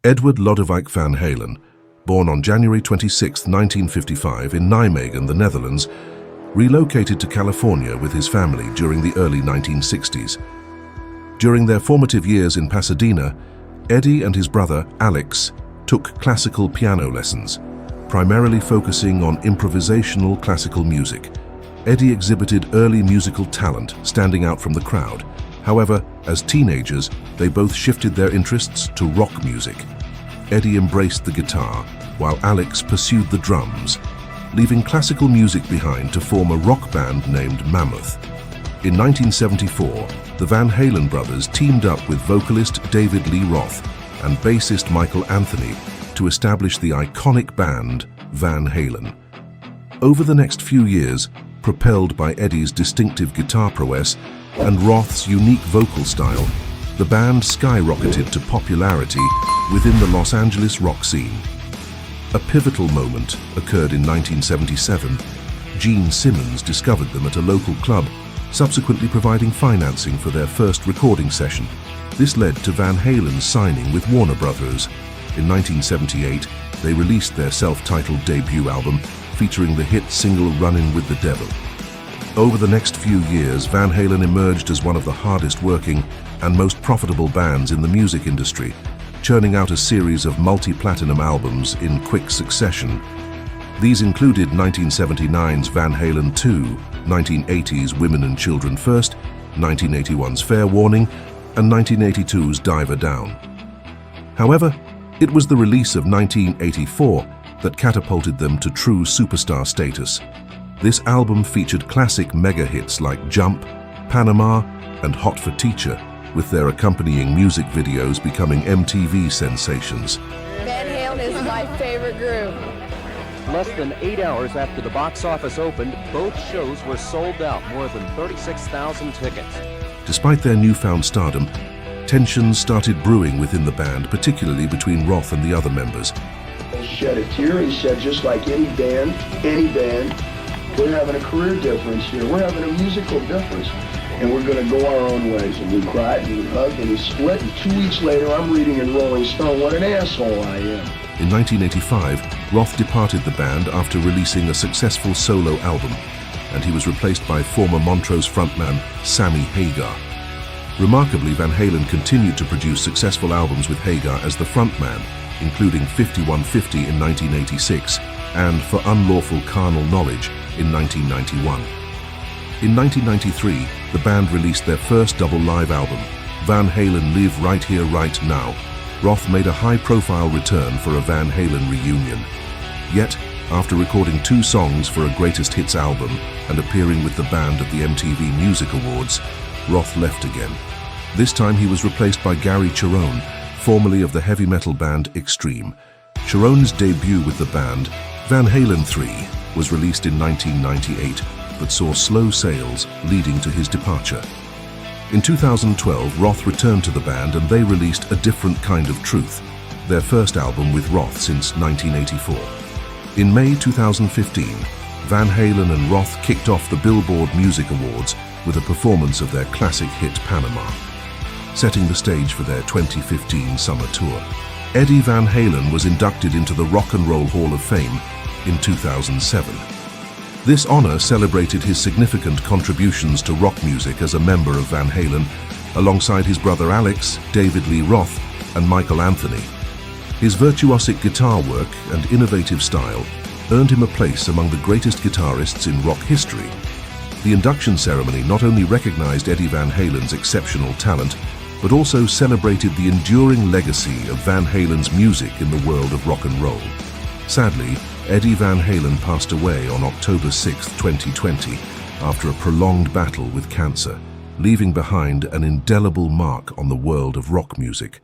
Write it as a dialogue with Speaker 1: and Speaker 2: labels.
Speaker 1: Edward Lodewijk Van Halen, born on January 26, 1955 in Nijmegen, the Netherlands, relocated to California with his family during the early 1960s. During their formative years in Pasadena, Eddie and his brother, Alex, took classical piano lessons, primarily focusing on improvisational classical music. Eddie exhibited early musical talent, standing out from the crowd. However, as teenagers, they both shifted their interests to rock music. Eddie embraced the guitar, while Alex pursued the drums, leaving classical music behind to form a rock band named Mammoth. In 1974, the Van Halen brothers teamed up with vocalist David Lee Roth and bassist Michael Anthony to establish the iconic band Van Halen. Over the next few years, propelled by Eddie's distinctive guitar prowess and Roth's unique vocal style, the band skyrocketed to popularity within the Los Angeles rock scene. A pivotal moment occurred in 1977. Gene Simmons discovered them at a local club, subsequently providing financing for their first recording session. This led to Van Halen's signing with Warner Brothers. In 1978, they released their self-titled debut album, featuring the hit single Runnin' with the Devil. Over the next few years, Van Halen emerged as one of the hardest-working and most profitable bands in the music industry, churning out a series of multi-platinum albums in quick succession. These included 1979's Van Halen 2, 1980's Women and Children First, 1981's Fair Warning, and 1982's Diver Down. However, it was the release of 1984 that catapulted them to true superstar status. This album featured classic mega hits like Jump, Panama, and Hot for Teacher, with their accompanying music videos becoming MTV sensations.
Speaker 2: Van Halen is my favorite group.
Speaker 3: Less than 8 hours after the box office opened, both shows were sold out, more than 36,000 tickets.
Speaker 1: Despite their newfound stardom, tensions started brewing within the band, particularly between Roth and the other members.
Speaker 4: He shed a tear. He said, just like any band, we're having a career difference here. We're having a musical difference. And we're going to go our own ways. And we cried and we hugged and we split. And 2 weeks later, I'm reading in Rolling Stone what an asshole I am.
Speaker 1: In 1985, Roth departed the band after releasing a successful solo album, and he was replaced by former Montrose frontman Sammy Hagar. Remarkably, Van Halen continued to produce successful albums with Hagar as the frontman, including 5150 in 1986 and For Unlawful Carnal Knowledge in 1991. In 1993, the band released their first double live album, Van Halen Live Right Here Right Now. Roth made a high-profile return for a Van Halen reunion. Yet, after recording 2 songs for a greatest hits album and appearing with the band at the MTV Music Awards, Roth left again. This time he was replaced by Gary Cherone, formerly of the heavy metal band Extreme. Cherone's debut with the band, Van Halen 3, was released in 1998, but saw slow sales, leading to his departure. In 2012, Roth returned to the band and they released A Different Kind of Truth, their first album with Roth since 1984. In May 2015, Van Halen and Roth kicked off the Billboard Music Awards with a performance of their classic hit Panama, setting the stage for their 2015 summer tour. Eddie Van Halen was inducted into the Rock and Roll Hall of Fame in 2007. This honor celebrated his significant contributions to rock music as a member of Van Halen, alongside his brother Alex, David Lee Roth, and Michael Anthony. His virtuosic guitar work and innovative style earned him a place among the greatest guitarists in rock history. The induction ceremony not only recognized Eddie Van Halen's exceptional talent, but also celebrated the enduring legacy of Van Halen's music in the world of rock and roll. Sadly, Eddie Van Halen passed away on October 6, 2020, after a prolonged battle with cancer, leaving behind an indelible mark on the world of rock music.